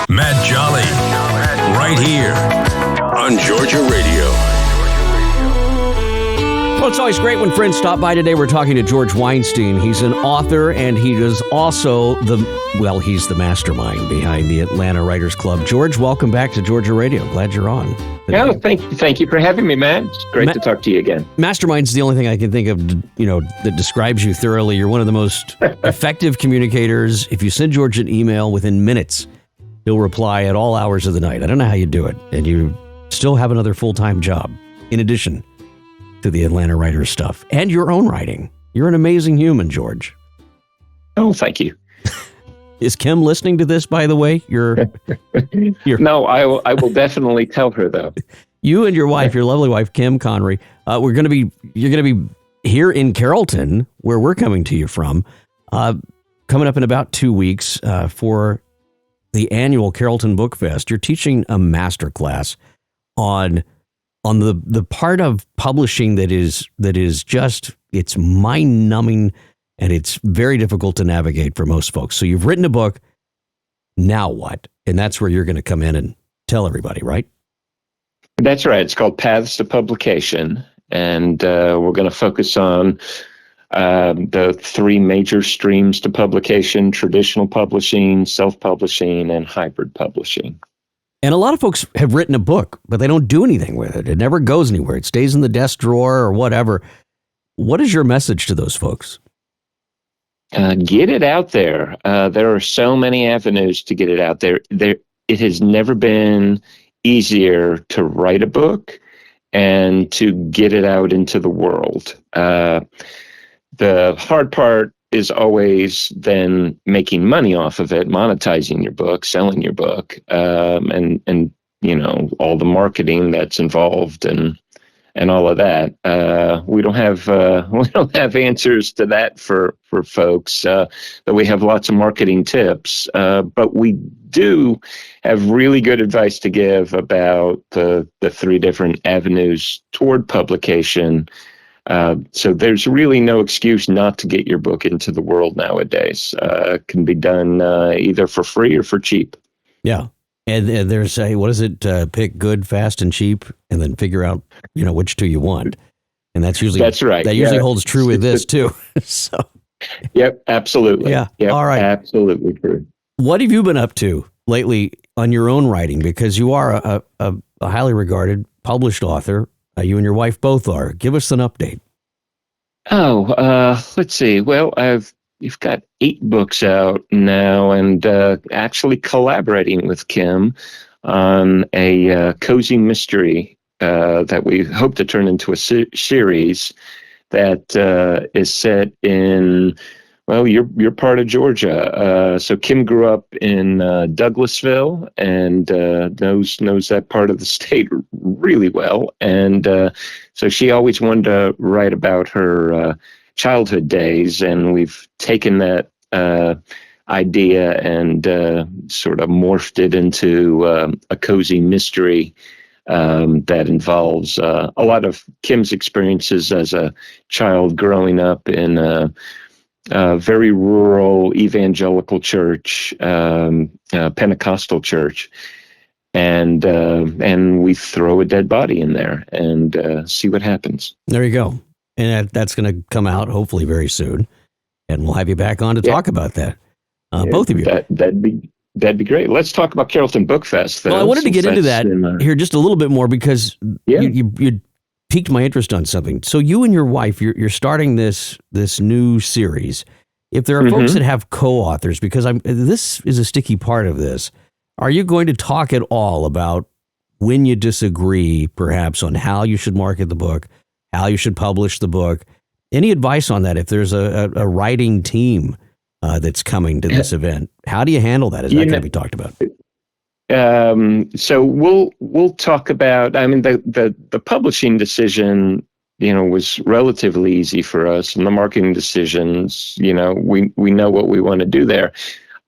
Matt Jolly, right here on Georgia Radio. Well, it's always great when friends stop by. Today we're talking to George Weinstein. He's an author, and he is also he's the mastermind behind the Atlanta Writers Club. George, welcome back to Georgia Radio. Glad you're on today. Yeah, thank you for having me, Matt. It's great to talk to you again. Mastermind's the only thing I can think of, that describes you thoroughly. You're one of the most effective communicators. If you send George an email within minutes, he'll reply at all hours of the night. I don't know how you do it, and you still have another full-time job in addition to the Atlanta Writers stuff and your own writing. You're an amazing human, George. Oh, thank you. Is Kim listening to this, by the way? No, I will definitely tell her, though. You and your wife, your lovely wife, Kim Connery, you're going to be here in Carrollton, where we're coming to you from, coming up in about 2 weeks for the annual Carrollton Bookfest. You're teaching a master class on the part of publishing that is just, it's mind-numbing and it's very difficult to navigate for most folks. So you've written a book, now what? And that's where you're going to come in and tell everybody, right? That's right. It's called Paths to Publication, and we're going to focus on the three major streams to publication: traditional publishing, self-publishing, and hybrid publishing. And a lot of folks have written a book, but they don't do anything with it. It never goes anywhere. It stays in the desk drawer or whatever. What is your message to those folks? Get it out there. There are so many avenues to get it out there. It has never been easier to write a book and to get it out into the world. The hard part is always then making money off of it, monetizing your book, selling your book, and all the marketing that's involved and all of that. We don't have answers to that for folks, but we have lots of marketing tips. But we do have really good advice to give about the three different avenues toward publication. So there's really no excuse not to get your book into the world nowadays. It can be done either for free or for cheap. Yeah. And there's what is it? Pick good, fast, and cheap, and then figure out, which two you want. And that's right. That usually holds true with this too. So. Yep, absolutely. Yeah. Yep, all right. Absolutely true. What have you been up to lately on your own writing? Because you are a highly regarded published author. You and your wife both are. Give us an update. Oh, let's see. Well, you've got 8 books out now, and actually collaborating with Kim on a cozy mystery that we hope to turn into a series that is set in, well, you're part of Georgia. So Kim grew up in Douglasville and knows that part of the state really well. And so she always wanted to write about her childhood days, and we've taken that idea and sort of morphed it into a cozy mystery that involves a lot of Kim's experiences as a child growing up in a very rural evangelical church, Pentecostal church, and we throw a dead body in there and see what happens. There you go. And that's going to come out hopefully very soon, and we'll have you back on to talk about that. Both of you. That'd be great. Let's talk about Carrollton Bookfest, though. Well, I wanted to get into that here just a little bit more because you piqued my interest on something. So you and your wife, you're starting this new series. If there are folks that have co-authors, because this is a sticky part of this, are you going to talk at all about when you disagree, perhaps, on how you should market the book, how you should publish the book? Any advice on that? If there's a writing team that's coming to this event, how do you handle that? Is that going to be talked about? So we'll talk about. I mean, the publishing decision, was relatively easy for us, and the marketing decisions, we know what we want to do there.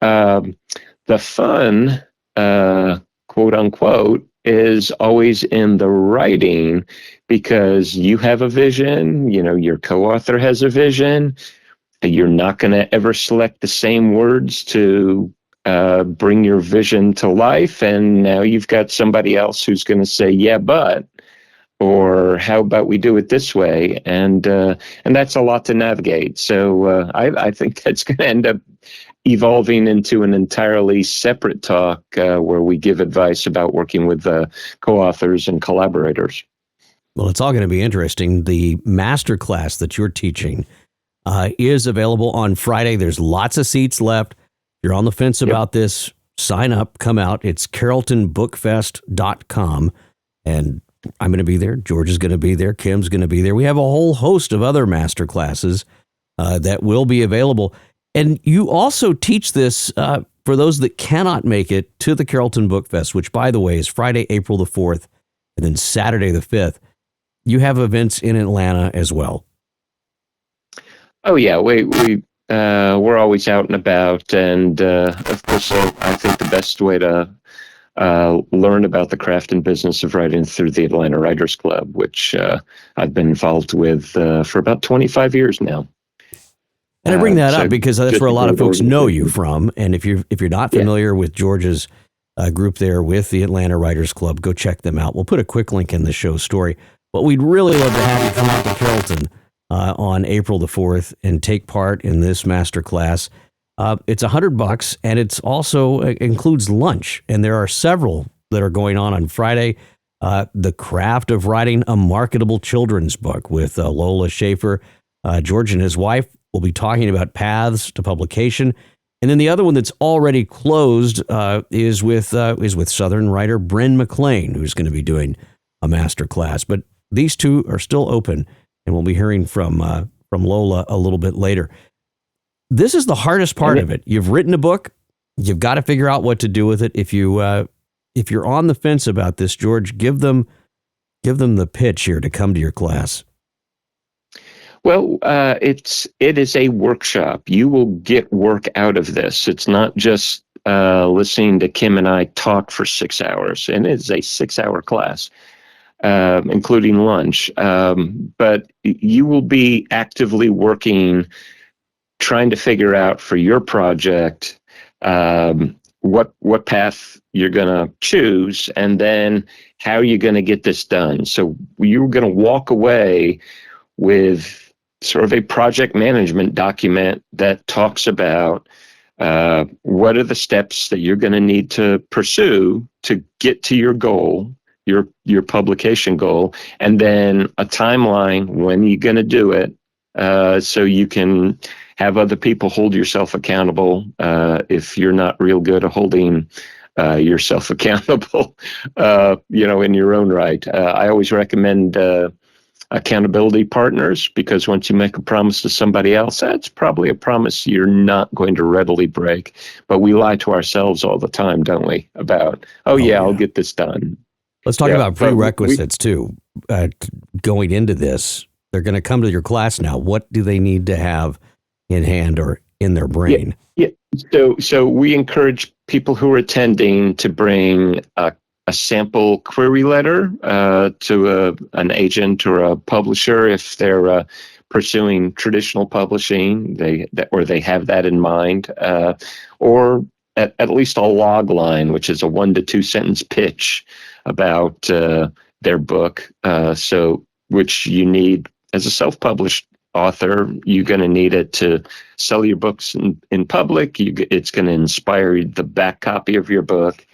The fun, quote unquote, is always in the writing, because you have a vision, your co-author has a vision. You're not going to ever select the same words to bring your vision to life, and now you've got somebody else who's going to say, yeah, but, or how about we do it this way? And that's a lot to navigate. So I think that's going to end up evolving into an entirely separate talk where we give advice about working with co-authors and collaborators. Well, it's all going to be interesting. The master class that you're teaching is available on Friday. There's lots of seats left. If you're on the fence about this, sign up, come out. It's carrolltonbookfest.com. And I'm going to be there. George is going to be there. Kim's going to be there. We have a whole host of other master classes that will be available. And you also teach this for those that cannot make it to the Carrollton Book Fest, which, by the way, is Friday, April the 4th, and then Saturday the 5th. You have events in Atlanta as well. Oh, yeah. We're always out and about. And, of course, I think the best way to learn about the craft and business of writing through the Atlanta Writers Club, which I've been involved with for about 25 years now. And I bring that up because that's where a lot of folks know you from. And if you're not familiar with George's group there with the Atlanta Writers Club, go check them out. We'll put a quick link in the show story. But we'd really love to have you come out to Carrollton on April the 4th and take part in this master class. It's $100, and it's also includes lunch. And there are several that are going on Friday. The Craft of Writing a Marketable Children's Book with Lola Schaefer. George and his wife will be talking about paths to publication. And then the other one that's already closed is with Southern writer Bryn McLean, who's going to be doing a master class. But these two are still open, and we'll be hearing from Lola a little bit later. This is the hardest part of it. You've written a book. You've got to figure out what to do with it. If you're on the fence about this, George, give them the pitch here to come to your class. Well, it is a workshop. You will get work out of this. It's not just listening to Kim and I talk for 6 hours, and it's a 6-hour class, including lunch. But you will be actively working, trying to figure out for your project what path you're going to choose, and then how you're going to get this done. So you're going to walk away with sort of a project management document that talks about what are the steps that you're going to need to pursue to get to your goal, your publication goal, and then a timeline when you're going to do it, so you can have other people hold yourself accountable if you're not real good at holding yourself accountable, in your own right. I always recommend accountability partners, because once you make a promise to somebody else, that's probably a promise you're not going to readily break. But we lie to ourselves all the time, don't we? About, I'll get this done. Let's talk about prerequisites too. Going into this, they're going to come to your class now. What do they need to have in hand or in their brain? Yeah. So we encourage people who are attending to bring a sample query letter to an agent or a publisher if they're pursuing traditional publishing. They have that in mind, or at least a log line, which is a 1 to 2 sentence pitch about their book. So which you need as a self-published author. You're going to need it to sell your books in public. It's going to inspire the back copy of your book.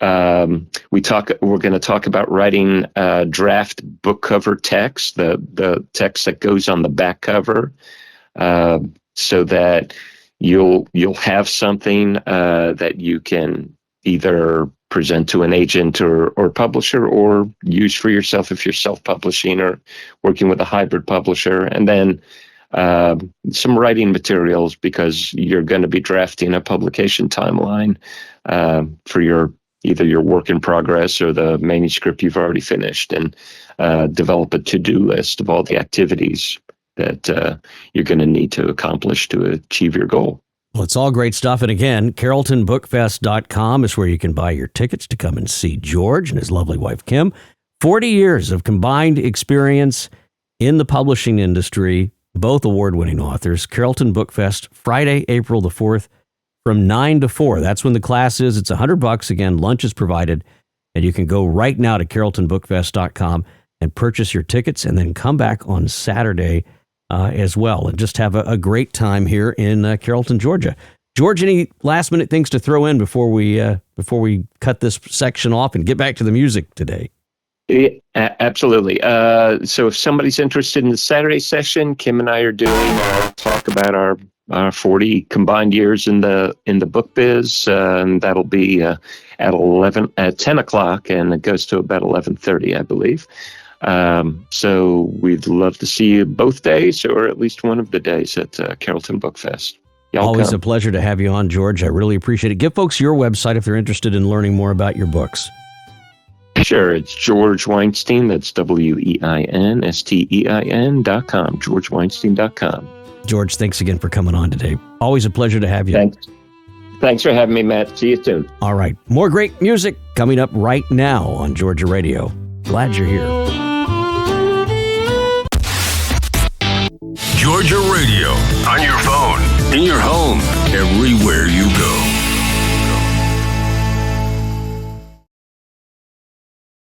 We're going to talk about writing draft book cover text, the text that goes on the back cover, so that you'll have something that you can either present to an agent or publisher, or use for yourself if you're self-publishing or working with a hybrid publisher. And then some writing materials, because you're going to be drafting a publication timeline for either your work in progress or the manuscript you've already finished, and develop a to-do list of all the activities that you're going to need to accomplish to achieve your goal. Well, it's all great stuff. And again, carrolltonbookfest.com is where you can buy your tickets to come and see George and his lovely wife, Kim. 40 years of combined experience in the publishing industry, both award-winning authors. Carrollton Book Fest, Friday, April the 4th, from 9 to 4. That's when the class is. It's $100. Again, lunch is provided. And you can go right now to carrolltonbookfest.com and purchase your tickets and then come back on Saturday as well and just have a great time here in Carrollton, Georgia. George, any last minute things to throw in before we cut this section off and get back to the music today? Yeah, absolutely. So if somebody's interested in the Saturday session, Kim and I are doing a talk about our 40 combined years in the book biz, and that'll be at 10 o'clock, and it goes to about 11:30, I believe. So we'd love to see you both days, or at least one of the days at Carrollton Bookfest. Y'all Always come. a pleasure to have you on, George. I really appreciate it. Give folks your website if they're interested in learning more about your books. Sure, it's George Weinstein. That's WEINSTEIN.com. GeorgeWeinstein.com. George, thanks again for coming on today. Always a pleasure to have you. Thanks for having me, Matt. See you soon. All right. More great music coming up right now on Georgia Radio. Glad you're here. Georgia Radio. On your phone, in your home, everywhere you go.